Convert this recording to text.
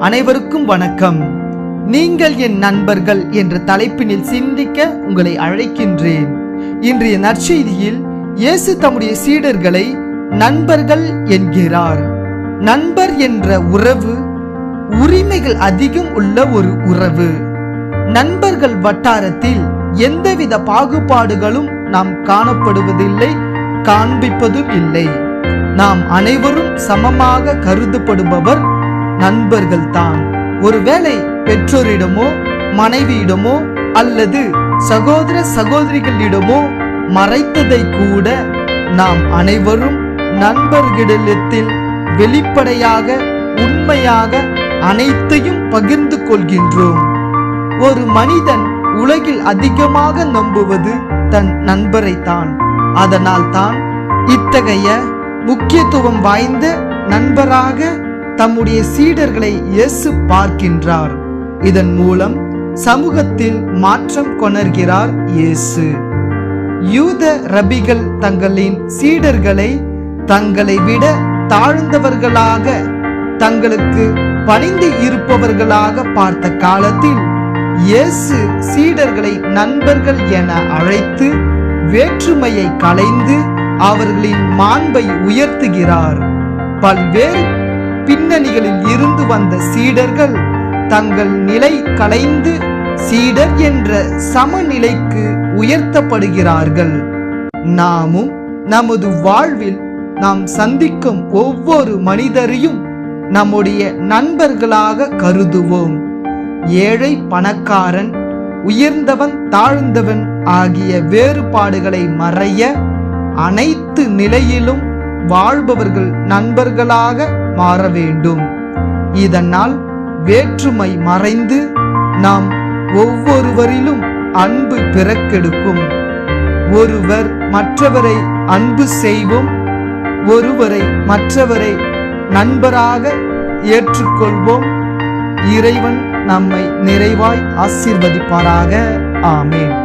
அனைவருக்கும் வணக்கம். நீங்கள் என் நண்பர்கள் என்ற தலைப்பினில் சிந்திக்க உங்களை அழைக்கின்றேன். இன்றைய நற்செய்தியில் இயேசு தம்முடைய சீடர்களை நண்பர்கள் என்கிறார். நண்பர் என்ற உறவு உரிமைகள் அதிகம் உள்ள ஒரு உறவு. நண்பர்கள் வட்டாரத்தில் எந்தவித பாகுபாடுகளும் நாம் காணப்படுவதில்லை, காண்பிப்பதும் இல்லை. நாம் அனைவரும் சமமாக கருதப்படுபவர் நண்பர்கள்தான். ஒருவேளை பெற்றோரிடமோ மனைவியிடமோ அல்லது சகோதர சகோதரிகளிடமோ மறைத்ததை கூட நாம் அனைவரும் நண்பர்களிடத்தில் வெளிப்படையாக உண்மையாக அனைத்தையும் பகிர்ந்து கொள்கின்றோம். ஒரு மனிதன் உலகில் அதிகமாக நம்புவது தன் நண்பரைத்தான். அதனால் தான் இத்தகைய முக்கியத்துவம் வாய்ந்த நண்பராக தம்முடைய சீடர்களை இயேசு பார்க்கின்றார். இதன் மூலம் சமூகத்தில் மாற்றம் கொணர்கிறார் இயேசு. யூத ரபிகள் தங்களின் சீடர்களை தங்களை விட தாழ்ந்தவர்களாக, தங்களுக்கு பணிந்து இருப்பவர்களாக பார்த்த காலத்தில் இயேசு சீடர்களை நண்பர்கள் என அழைத்து வேற்றுமையை களைந்து அவர்களின் மாண்பை உயர்த்துகிறார். பல்வேறு பின்னணிகளில் இருந்து வந்த சீடர்கள் தங்கள் நிலை களைந்து சீடர் என்ற சமநிலைக்கு உயர்த்தப்படுகிறார்கள். நாமும் நமது வாழ்வில் நாம் சந்திக்கும் ஒவ்வொரு மனிதரையும் நம்முடைய நண்பர்களாக கருதுவோம். ஏழை பணக்காரன், உயர்ந்தவன் தாழ்ந்தவன் ஆகிய வேறுபாடுகளை மறைய அனைத்து நிலையிலும் வாழ்பவர்கள் நண்பர்களாக மாற வேண்டும். இதனால் வேற்றுமை மறைந்து நாம் ஒவ்வொருவரிலும் அன்பு பிறக்கெடுக்கும். ஒருவர் மற்றவரை அன்பு செய்வோம். ஒருவரை மற்றவரை நண்பராக ஏற்றுக்கொள்வோம். இறைவன் நம்மை நிறைவாய் ஆசீர்வதிப்பாராக. ஆமென்.